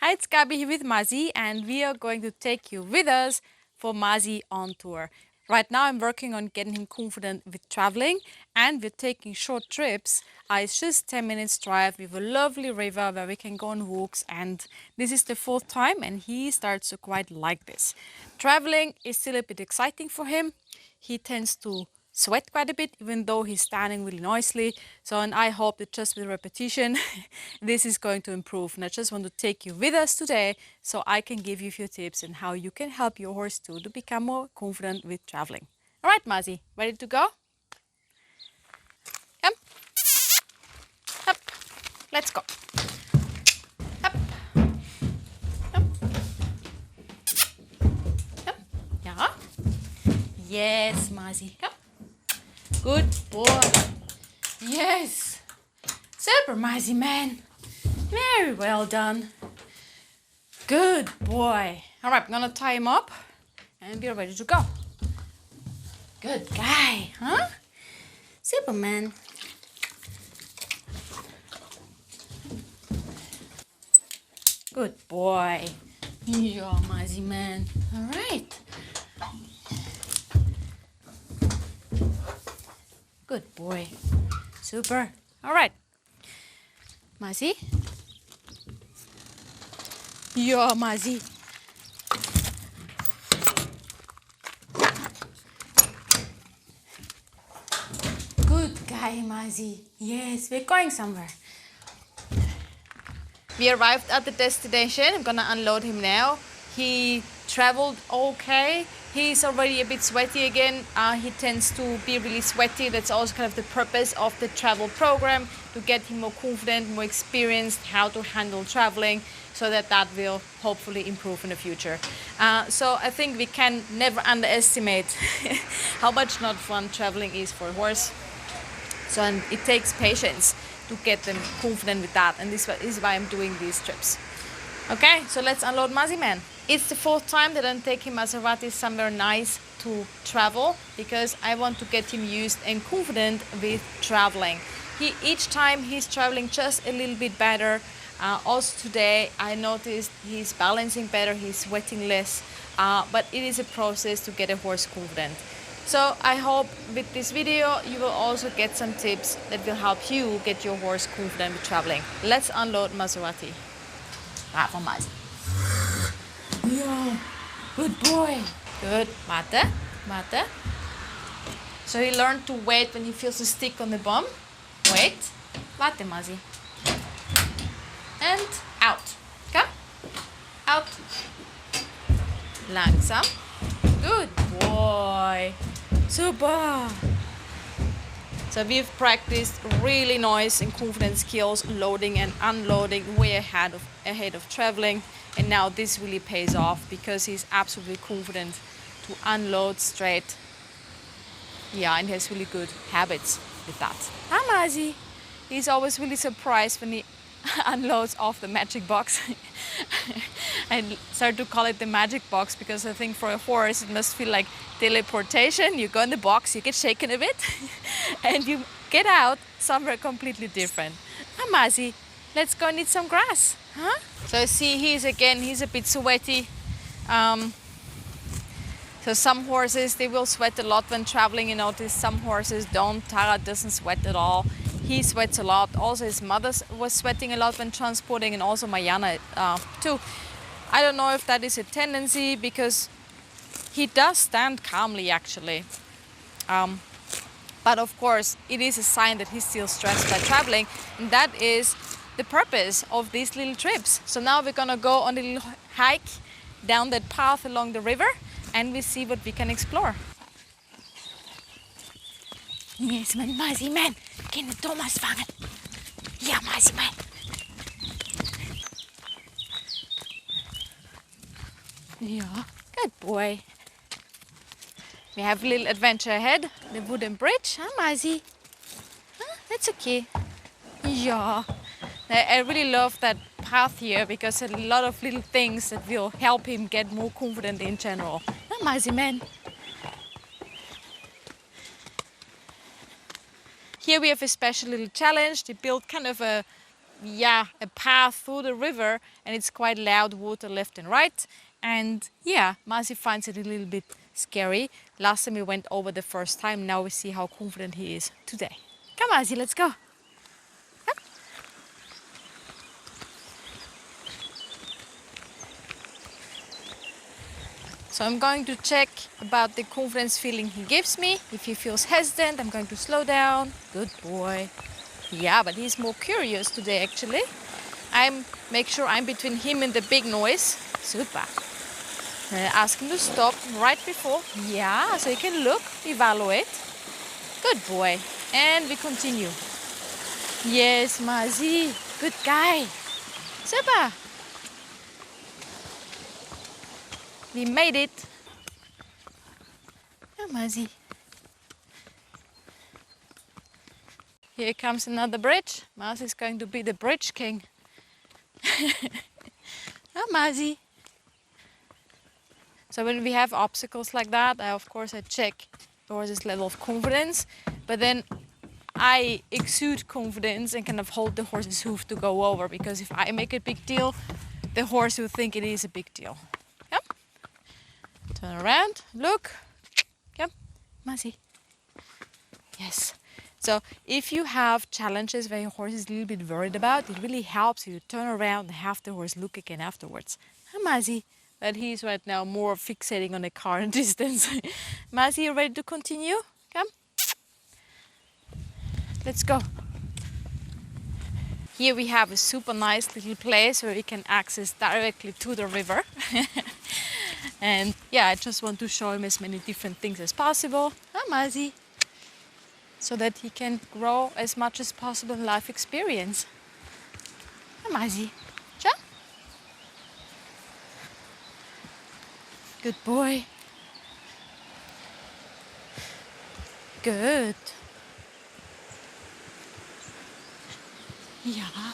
Hi, it's Gabi here with Mazi, and we are going to take you with us for Mazi on tour. Right now, I'm working on getting him confident with traveling, and we're taking short trips. It's just 10 minutes drive. We have a lovely river where we can go on walks, and this is the fourth time, and he starts to quite like this. Traveling is still a bit exciting for him. He tends to sweat quite a bit, even though he's standing really noisily. So, and I hope that just with repetition, this is going to improve. And I just want to take you with us today so I can give you a few tips on how you can help your horse too to become more confident with traveling. All right, Mazi, ready to go? Come. Up. Let's go. Up. Come. Come. Yeah. Yes, Mazi. Come. Good boy. Yes. Super, Mazi, man. Very well done. Good boy. All right, I'm gonna tie him up and we're ready to go. Good guy, huh? Superman. Good boy. Yeah, Mazi, man. All right. Good boy. Super. All right. Mazi. Yeah, Mazi. Good guy, Mazi. Yes, we're going somewhere. We arrived at the destination. I'm gonna unload him now. He traveled okay. He's already a bit sweaty again. He tends to be really sweaty. That's also kind of the purpose of the travel program, to get him more confident, more experienced how to handle traveling, so that will hopefully improve in the future. So I think we can never underestimate how much not fun traveling is for a horse. So, and it takes patience to get them confident with that, and this is why I'm doing these trips. Okay, so let's unload Mazi, man. It's the fourth time that I'm taking Maserati somewhere nice to travel, because I want to get him used and confident with traveling. Each time he's traveling just a little bit better. Also today I noticed he's balancing better, he's sweating less, but it is a process to get a horse confident. So I hope with this video you will also get some tips that will help you get your horse confident with traveling. Let's unload Maserati. Bravo, Mazi. Yeah, good boy. Good. Warte, warte. So he learned to wait when he feels a stick on the bum. Wait. Warte, Mazi. And out. Come. Out. Langsam. Good boy. Super. So we've practiced really nice and confident skills, loading and unloading way ahead of traveling. And now this really pays off because he's absolutely confident to unload straight. Yeah, and he has really good habits with that. Hi, Mazi. He's always really surprised when he unloads off the magic box. I started to call it the magic box because I think for a horse it must feel like teleportation. You go in the box, you get shaken a bit, and you get out somewhere completely different. Hi, Mazi, let's go and eat some grass, huh? So I see he's a bit sweaty. So some horses, they will sweat a lot when traveling. You notice some horses don't. Tara doesn't sweat at all. He sweats a lot. Also his mother was sweating a lot when transporting, and also Mariana too. I don't know if that is a tendency, because he does stand calmly actually. But of course it is a sign that he's still stressed by traveling, and that is the purpose of these little trips. So now we're gonna go on a little hike down that path along the river, and we see what we can explore. Yes, man, Mazi, man. Kan du Thomas fangen? Ja, Mazi, man. Yeah, good boy. We have a little adventure ahead. The wooden bridge, huh, Mazi? Huh? That's okay. Yeah. I really love that path here because a lot of little things that will help him get more confident in general. Huh, Mazi, man? Here we have a special little challenge. They built kind of a yeah, a path through the river, and it's quite loud water left and right. And yeah, Mazi finds it a little bit scary. Last time we went over the first time, now we see how confident he is today. Come Mazi, let's go. So I'm going to check about the confidence feeling he gives me. If he feels hesitant, I'm going to slow down. Good boy. Yeah, but he's more curious today actually. Make sure I'm between him and the big noise. Super. Ask him to stop right before. Yeah, so he can look, evaluate. Good boy. And we continue. Yes, Mazi. Good guy. Super. We made it. Oh, Mazi. Here comes another bridge. Mazi is going to be the bridge king. Oh, Mazi. So when we have obstacles like that, of course I check the horse's level of confidence, but then I exude confidence and kind of hold the horse's hoof to go over, because if I make a big deal, the horse will think it is a big deal. Yep. Turn around, look. Yep, Mazi. Yes. So if you have challenges where your horse is a little bit worried about, it really helps you to turn around and have the horse look again afterwards. Mazi. But he's right now more fixating on the car and distance. Mazi, you ready to continue? Come. Let's go. Here we have a super nice little place where we can access directly to the river. And yeah, I just want to show him as many different things as possible. Mazi. So that he can grow as much as possible in life experience. Mazi. Jump. Good boy. Good. Yeah.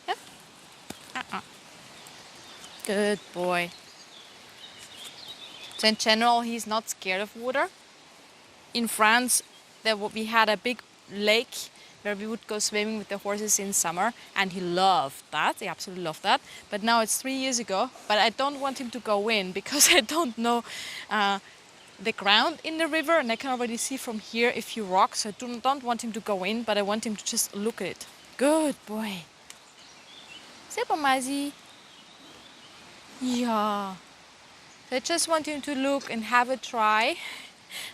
Yep. Good boy. So in general, he's not scared of water. In France, we had a big lake where we would go swimming with the horses in summer, and he loved that. He absolutely loved that. But now it's 3 years ago, but I don't want him to go in because I don't know the ground in the river, and I can already see from here a few rocks. So I don't want him to go in, but I want him to just look at it. Good boy. Super, Mazi. Yeah. So I just want him to look and have a try,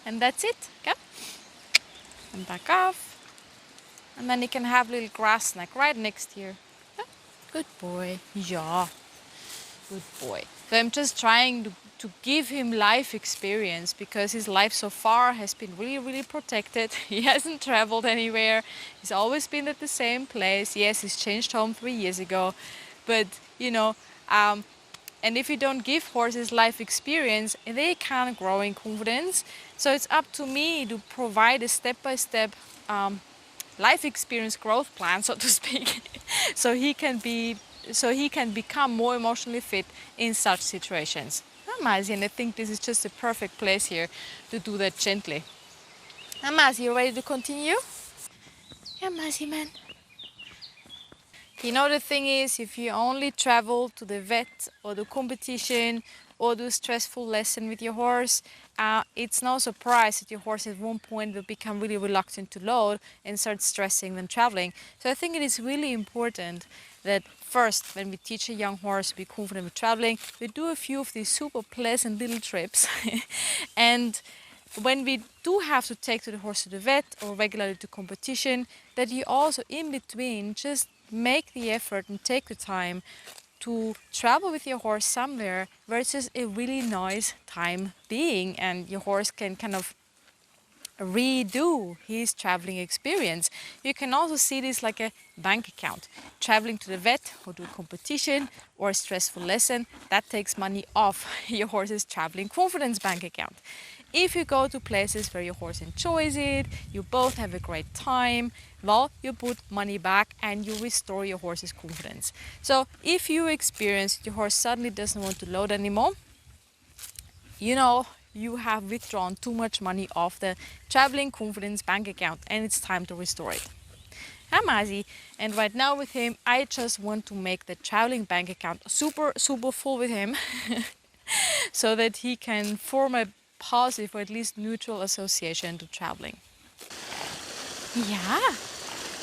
and that's it. Okay? And back off. And then you can have a little grass snack right next here. Yeah. Good boy. Yeah. Good boy. So I'm just trying to give him life experience, because his life so far has been really, really protected. He hasn't traveled anywhere. He's always been at the same place. Yes, he's changed home 3 years ago. But, you know, and if you don't give horses life experience, they can't grow in confidence. So it's up to me to provide a step-by-step life experience growth plan, so to speak, so he can become more emotionally fit in such situations. Mazi, and I think this is just a perfect place here to do that gently. Mazi, you ready to continue? Yeah, Mazi, man. You know, the thing is, if you only travel to the vet or the competition or do a stressful lesson with your horse, it's no surprise that your horse at one point will become really reluctant to load and start stressing when traveling. So I think it is really important that first, when we teach a young horse to be confident with traveling, we do a few of these super pleasant little trips. And when we do have to take the horse to the vet or regularly to competition, that you also in between just make the effort and take the time to travel with your horse somewhere where it's just a really nice time being, and your horse can kind of redo his traveling experience. You can also see this like a bank account. Traveling to the vet or to a competition or a stressful lesson, that takes money off your horse's traveling confidence bank account. If you go to places where your horse enjoys it, you both have a great time, well, you put money back and you restore your horse's confidence. So if you experience your horse suddenly doesn't want to load anymore, you know you have withdrawn too much money off the traveling confidence bank account, and it's time to restore it. Hi, Mazi. And right now with him, I just want to make the traveling bank account super, super full with him so that he can form a positive or at least neutral association to traveling. Yeah,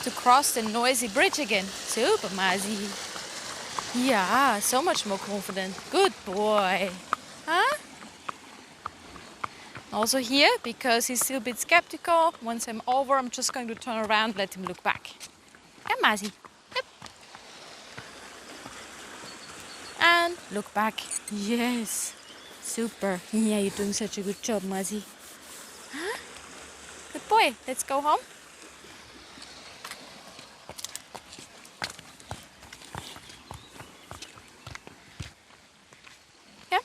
to cross the noisy bridge again. Super, Mazi. Yeah, so much more confident. Good boy. Huh? Also here, because he's still a bit skeptical, once I'm over, I'm just going to turn around, let him look back. Yeah, Mazi. Yep. And look back. Yes. Super. Yeah, you're doing such a good job, Mazi. Huh? Good boy. Let's go home. Yeah.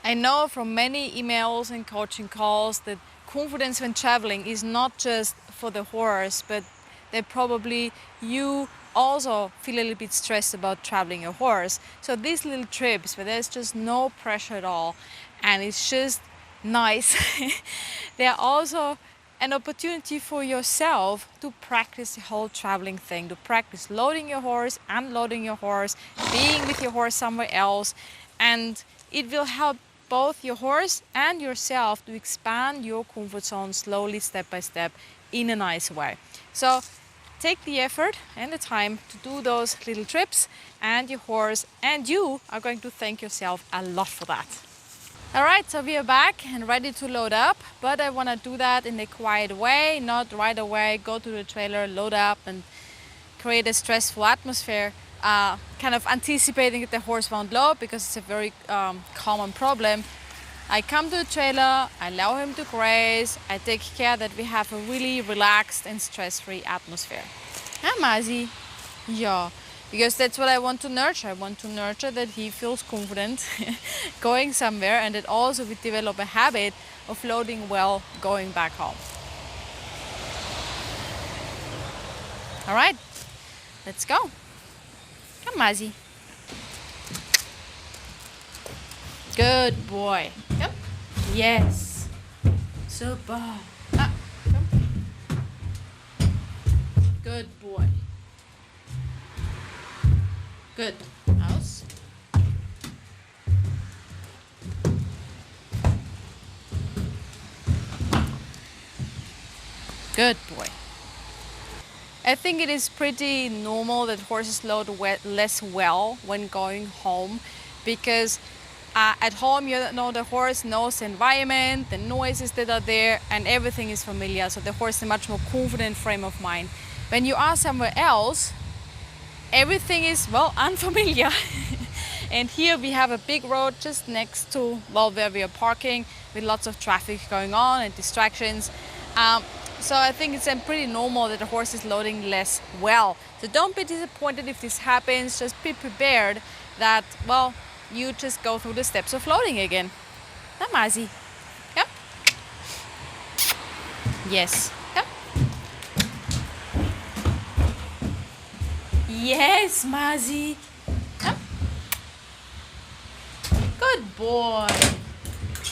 I know from many emails and coaching calls that confidence when traveling is not just for the horse, but that probably you also feel a little bit stressed about traveling your horse. So these little trips where there's just no pressure at all and it's just nice, they're also an opportunity for yourself to practice the whole traveling thing, to practice loading your horse, unloading your horse, being with your horse somewhere else, and it will help both your horse and yourself to expand your comfort zone slowly, step by step, in a nice way. So take the effort and the time to do those little trips, and your horse and you are going to thank yourself a lot for that. All right, so we are back and ready to load up, but I want to do that in a quiet way, not right away go to the trailer, load up and create a stressful atmosphere, kind of anticipating that the horse won't load because it's a very common problem. I come to the trailer, I allow him to graze, I take care that we have a really relaxed and stress-free atmosphere. Huh, Mazi? Yeah, because that's what I want to nurture. I want to nurture that he feels confident going somewhere, and that also we develop a habit of loading well going back home. All right, let's go. Come, Mazi. Good boy. Yep. Yes. Super. Ah, come. Good boy. Good. House. Good boy. I think it is pretty normal that horses load less well when going home, because at home, you know, the horse knows the environment, the noises that are there, and everything is familiar. So the horse is a much more confident frame of mind. When you are somewhere else, everything is, well, unfamiliar. And here we have a big road just next to, well, where we are parking, with lots of traffic going on and distractions. So I think it's pretty normal that the horse is loading less well. So don't be disappointed if this happens. Just be prepared that, well, you just go through the steps of loading again. Huh, Mazi? Yep. Yes. Yep. Yes, Mazi. Yep. Good boy.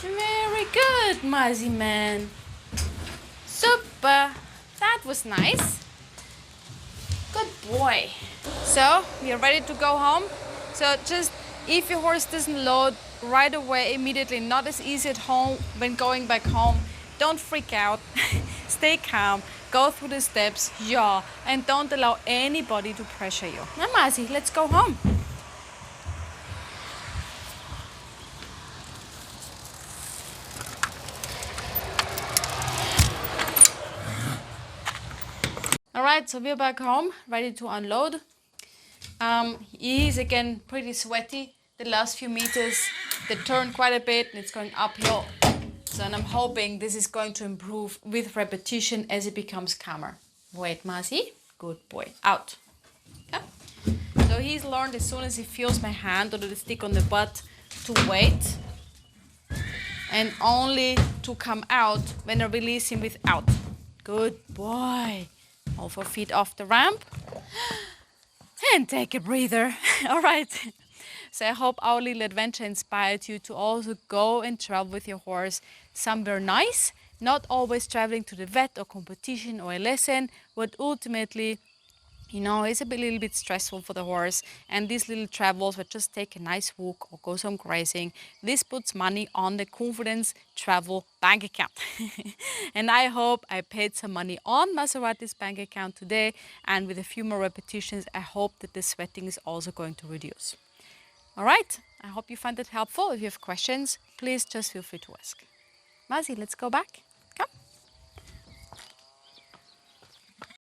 Very good, Mazi man. Super. That was nice. Good boy. So, we are ready to go home. So just, if your horse doesn't load right away, immediately, not as easy at home when going back home, don't freak out. Stay calm, go through the steps, yaw, and don't allow anybody to pressure you. Now, Mazi, let's go home. All right, so we're back home, ready to unload. He is again pretty sweaty. The last few meters, they turn quite a bit and it's going uphill. So and I'm hoping this is going to improve with repetition as it becomes calmer. Wait, Mazi. Good boy. Out. Yep. So he's learned as soon as he feels my hand or the stick on the butt to wait. And only to come out when I release him with out. Good boy. All 4 feet off the ramp. and take a breather. All right. So I hope our little adventure inspired you to also go and travel with your horse somewhere nice, not always traveling to the vet or competition or a lesson, but ultimately, it's little bit stressful for the horse. And these little travels where just take a nice walk or go some grazing, this puts money on the confidence travel bank account. And I hope I paid some money on Maserati's bank account today. And with a few more repetitions, I hope that the sweating is also going to reduce. All right. I hope you found it helpful. If you have questions, please just feel free to ask. Mazi, let's go back.